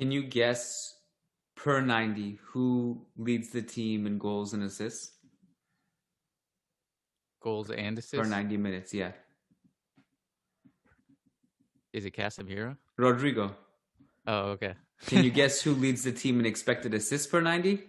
Can you guess per 90 who leads the team in goals and assists Goals and per assists. 90 minutes? Yeah. Is it Casemiro? Rodrygo. Oh, okay. Can you guess who leads the team in expected assists per 90?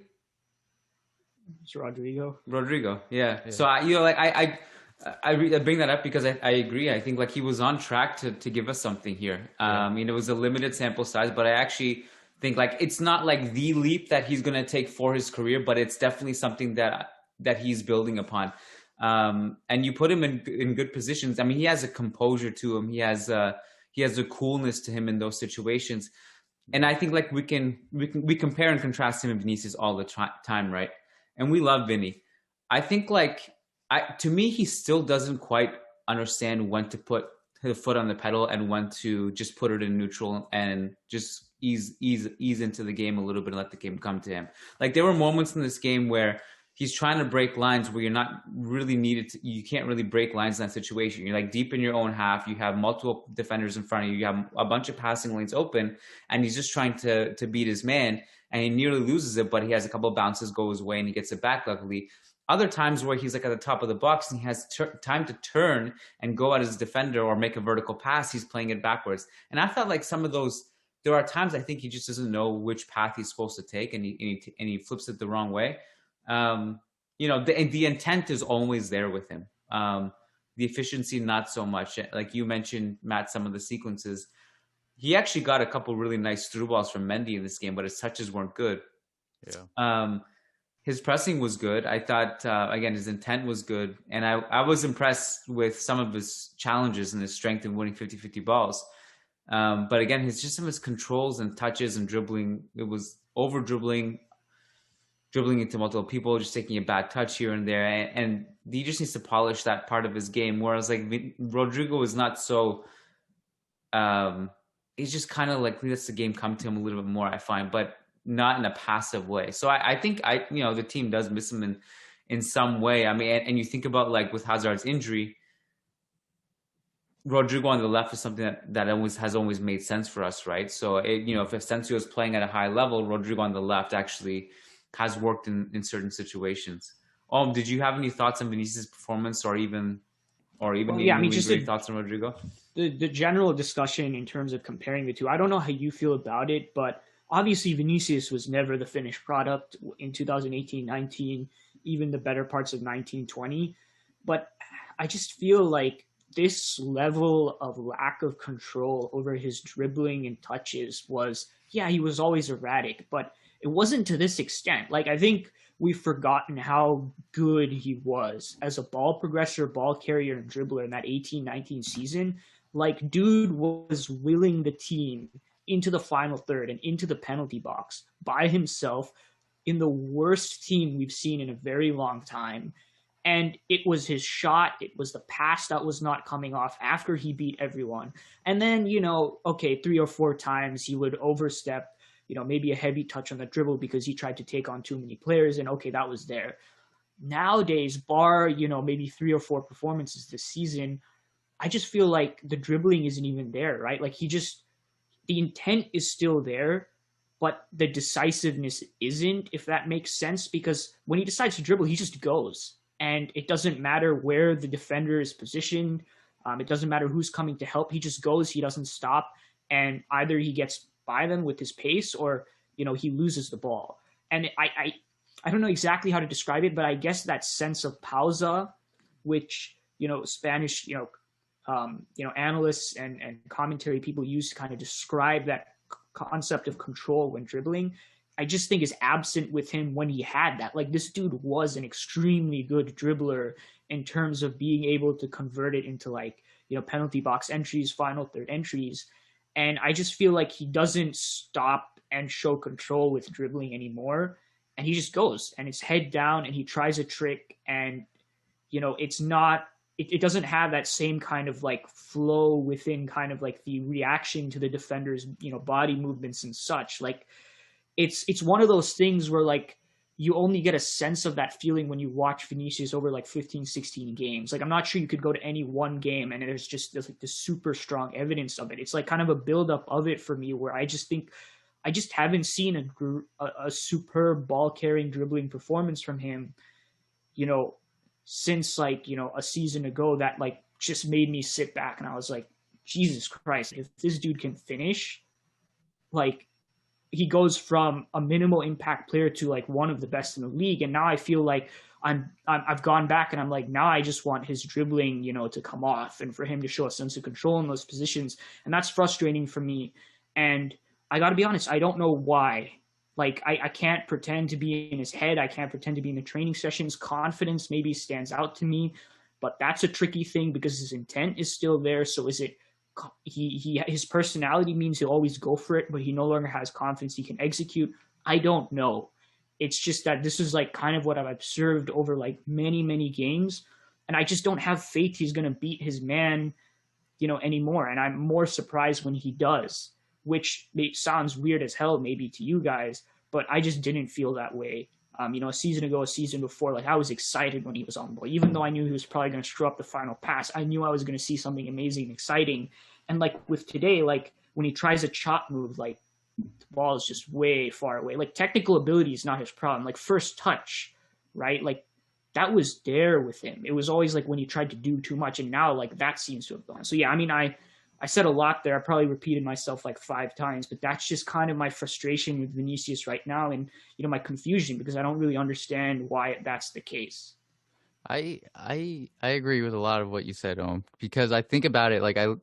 It's Rodrygo. Rodrygo. Yeah. Yeah. So I bring that up because I agree. I think like he was on track to give us something here. It was a limited sample size, but I actually think like it's not like the leap that he's going to take for his career, but it's definitely something that he's building upon. And you put him in good positions. I mean, he has a composure to him. He has a coolness to him in those situations. And I think like we compare and contrast him and Vinicius all the time, right? And we love Vinny. I think like to me he still doesn't quite understand when to put the foot on the pedal and when to just put it in neutral and just ease into the game a little bit and let the game come to him. Like there were moments in this game where he's trying to break lines where you're not really needed to, you can't really break lines in that situation. You're like deep in your own half, you have multiple defenders in front of you, you have a bunch of passing lanes open, and he's just trying to beat his man, and he nearly loses it, but he has a couple of bounces go his way and he gets it back luckily. Other times where he's like at the top of the box and he has time to turn and go at his defender or make a vertical pass, he's playing it backwards. And I felt like some of those, there are times I think he just doesn't know which path he's supposed to take, and he flips it the wrong way. The intent is always there with him. The efficiency, not so much. Like you mentioned, Matt, some of the sequences, he actually got a couple really nice through balls from Mendy in this game, but his touches weren't good. Yeah. His pressing was good. I thought, again, his intent was good. And I was impressed with some of his challenges and his strength in winning 50-50 balls. But again, some of his controls and touches and dribbling, it was over dribbling into multiple people, just taking a bad touch here and there. And he just needs to polish that part of his game. Whereas like Rodrygo is not so, he's just kind of like lets the game come to him a little bit more, I find, but not in a passive way. So I think the team does miss him in some way. I mean, and you think about like with Hazard's injury, Rodrygo on the left is something that has always made sense for us, right? So if Asensio is playing at a high level, Rodrygo on the left actually has worked in certain situations. Did you have any thoughts on Vinicius' performance, or even just thoughts on Rodrygo? The general discussion in terms of comparing the two, I don't know how you feel about it, but obviously Vinicius was never the finished product in 2018-19, even the better parts of 19-20. But I just feel like this level of lack of control over his dribbling and touches was, he was always erratic, but it wasn't to this extent. Like, I think we've forgotten how good he was as a ball progressor, ball carrier, and dribbler in that 18-19 season. Like, dude was willing the team into the final third and into the penalty box by himself in the worst team we've seen in a very long time. And it was his shot. It was the pass that was not coming off after he beat everyone. And then, 3 or 4 times he would overstep, maybe a heavy touch on the dribble because he tried to take on too many players, and that was there. Nowadays, bar, maybe 3 or 4 performances this season, I just feel like the dribbling isn't even there, right? Like the intent is still there, but the decisiveness isn't, if that makes sense, because when he decides to dribble, he just goes. And it doesn't matter where the defender is positioned. It doesn't matter who's coming to help. He just goes, he doesn't stop. And either he gets by them with his pace, or he loses the ball. And I don't know exactly how to describe it, but I guess that sense of pausa, which Spanish analysts and commentary people use to kind of describe that concept of control when dribbling, I just think is absent with him when he had that. Like, this dude was an extremely good dribbler in terms of being able to convert it into penalty box entries, final third entries. And I just feel like he doesn't stop and show control with dribbling anymore. And he just goes, and it's head down, and he tries a trick, and, it's not, it doesn't have that same kind of flow within kind of the reaction to the defender's, body movements and such. Like, it's one of those things where you only get a sense of that feeling when you watch Vinicius over 15, 16 games. I'm not sure you could go to any one game and there's this super strong evidence of it. It's kind of a buildup of it for me, where I just think I just haven't seen a superb ball carrying dribbling performance from him, you know, since like, you know, a season ago that like just made me sit back and I was like, Jesus Christ, if this dude can finish, like he goes from a minimal impact player to like one of the best in the league. And now I feel like I've gone back and I'm like, now I just want his dribbling, you know, to come off and for him to show a sense of control in those positions. And that's frustrating for me. And I got to be honest, I don't know why. Like, I can't pretend to be in his head. I can't pretend to be in the training sessions. Confidence maybe stands out to me, but that's a tricky thing because his intent is still there. So is it his personality means he'll always go for it, but he no longer has confidence he can execute? I don't know. It's just that this is like kind of what I've observed over like many games, and I just don't have faith he's going to beat his man, you know, anymore. And I'm more surprised when he does, which sounds weird as hell maybe to you guys, but I just didn't feel that way. You know, a season ago, a season before, like I was excited when he was on the ball, even though I knew he was probably going to screw up the final pass. I knew I was going to see something amazing and exciting. And like with today, like when he tries a chop move, like the ball is just way far away. Like technical ability is not his problem. Like first touch, right? Like that was there with him. It was always like when he tried to do too much, and now like that seems to have gone. So yeah, I mean, I said a lot there. I probably repeated myself like 5 times, but that's just kind of my frustration with Vinicius right now, and you know, my confusion because I don't really understand why that's the case. I agree with a lot of what you said, Om, because I think about it like I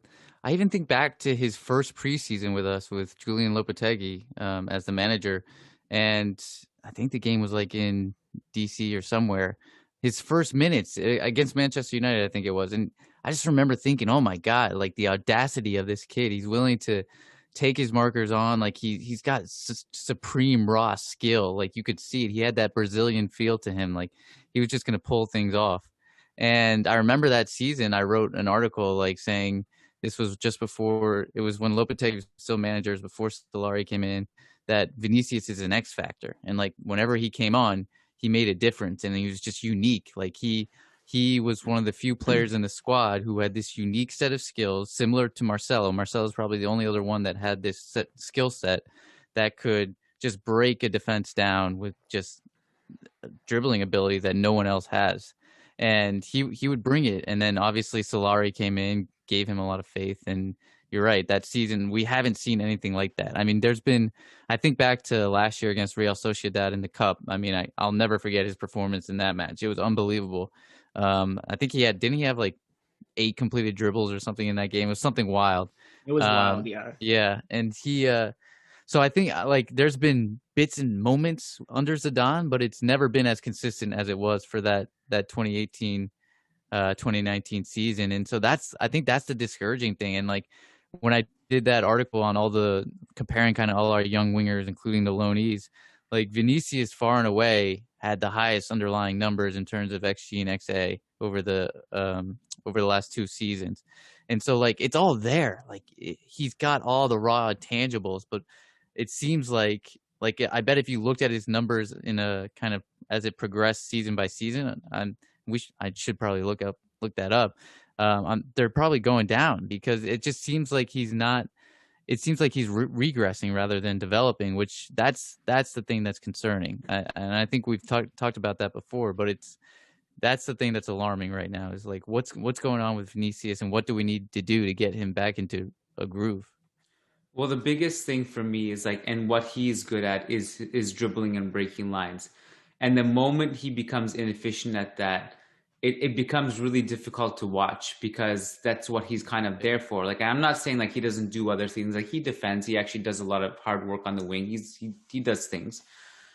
even think back to his first preseason with us with Julian Lopetegui as the manager, and I think the game was like in DC or somewhere. His first minutes against Manchester United, I think it was, and I just remember thinking, oh my God, like the audacity of this kid. He's willing to take his markers on. Like he's got supreme raw skill. Like you could see it. He had that Brazilian feel to him. Like he was just going to pull things off. And I remember that season, I wrote an article like saying this was just before, it was when Lopetegui was still managers, before Solari came in, that Vinicius is an X factor. And like whenever he came on, he made a difference and he was just unique. Like he was one of the few players in the squad who had this unique set of skills, similar to Marcelo. Marcelo's probably the only other one that had this skill set that could just break a defense down with just dribbling ability that no one else has. And he would bring it. And then obviously Solari came in, gave him a lot of faith. And you're right, that season, we haven't seen anything like that. I mean, I think back to last year against Real Sociedad in the Cup. I mean, I'll never forget his performance in that match. It was unbelievable. I think didn't he have like 8 completed dribbles or something in that game? It was something wild. It was wild, yeah. Yeah, and so I think like there's been bits and moments under Zidane, but it's never been as consistent as it was for that 2018 2019 season. And so I think that's the discouraging thing. And like when I did that article on comparing kind of all our young wingers, including the loanees, like Vinicius far and away had the highest underlying numbers in terms of XG and XA over the last 2 seasons. And so like it's all there. Like he's got all the raw tangibles, but it seems like I bet if you looked at his numbers in a kind of as it progressed season by season, I should probably look that up. They're probably going down because it just seems like he's not. It seems like he's regressing rather than developing, which that's the thing that's concerning. And I think we've talked about that before, but that's the thing that's alarming right now is like what's going on with Vinicius and what do we need to do to get him back into a groove? Well, the biggest thing for me is like, and what he's good at is dribbling and breaking lines. And the moment he becomes inefficient at that, it becomes really difficult to watch because that's what he's kind of there for. Like, I'm not saying like he doesn't do other things. Like he defends, he actually does a lot of hard work on the wing. He does things.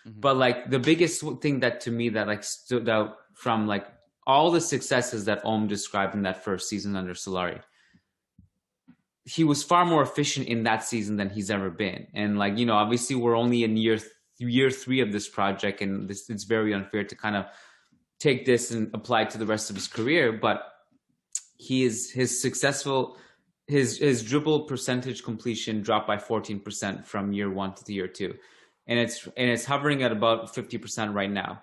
Mm-hmm. But like the biggest thing that to me that like stood out from like all the successes that Om described in that first season under Solari, he was far more efficient in that season than he's ever been. And like, you know, obviously we're only in year 3 of this project, and it's very unfair to kind of take this and apply it to the rest of his career. But his dribble percentage completion dropped by 14% from year 1 to year 2. And it's hovering at about 50% right now.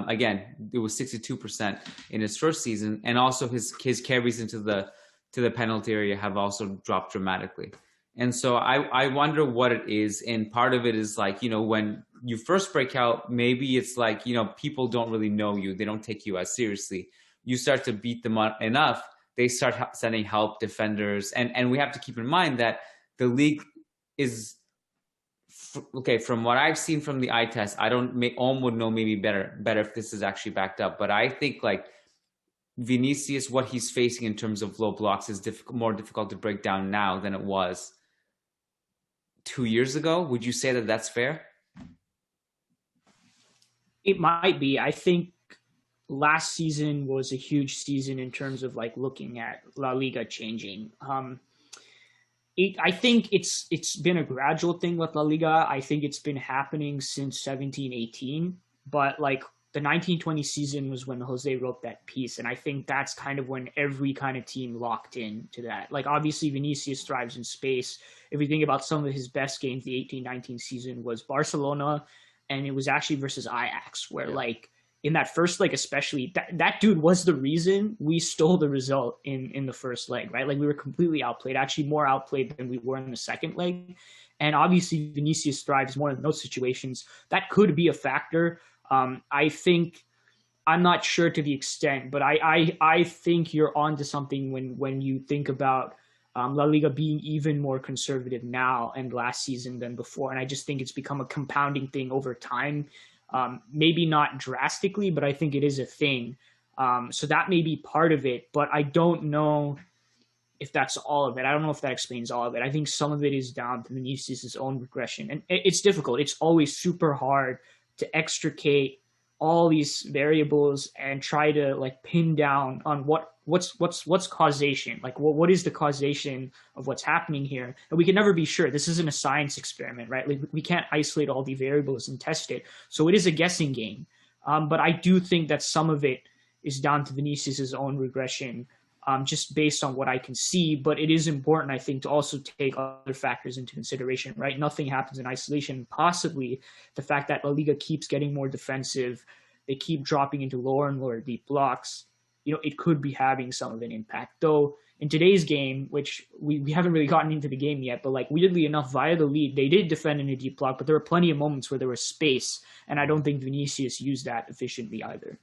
Again, it was 62% in his first season. And also his carries into the penalty area have also dropped dramatically. And so I wonder what it is. And part of it is like, you know, when you first break out, maybe it's like, you know, people don't really know you. They don't take you as seriously. You start to beat them up enough, they start sending help, defenders. And we have to keep in mind that the league is, okay, from what I've seen from the eye test, I don't, Om would know maybe better if this is actually backed up. But I think like Vinicius, what he's facing in terms of low blocks is more difficult to break down now than it was 2 years ago. Would you say that that's fair? It might be. I think last season was a huge season in terms of like looking at La Liga changing. I think it's been a gradual thing with La Liga. I think it's been happening since 17-18, but like the 1920 season was when Jose wrote that piece, and I think that's kind of when every kind of team locked in to that. Like obviously Vinicius thrives in space. If we think about some of his best games, the 18-19 season was Barcelona, and it was actually versus Ajax, where like in that first leg especially, that dude was the reason we stole the result in the first leg, right? Like we were completely outplayed, actually more outplayed than we were in the second leg. And obviously Vinicius thrives more in those situations. That could be a factor. I think, I'm not sure to the extent, but I think you're onto something when you think about La Liga being even more conservative now and last season than before. And I just think it's become a compounding thing over time. Maybe not drastically, but I think it is a thing. So that may be part of it, but I don't know if that's all of it. I don't know if that explains all of it. I think some of it is down to Vinicius' own regression. And it's difficult. It's always super hard to extricate all these variables and try to like pin down on what's causation, like what is the causation of what's happening here. And we can never be sure. This isn't a science experiment, right? Like we can't isolate all the variables and test it, so it is a guessing game. But I do think that some of it is down to Vinicius's own regression, just based on what I can see. But it is important, I think, to also take other factors into consideration, right? Nothing happens in isolation. Possibly the fact that La Liga keeps getting more defensive, they keep dropping into lower and lower deep blocks, you know, it could be having some of an impact. Though in today's game, which we haven't really gotten into the game yet, but like weirdly enough, via the lead, they did defend in a deep block, but there were plenty of moments where there was space, and I don't think Vinicius used that efficiently either.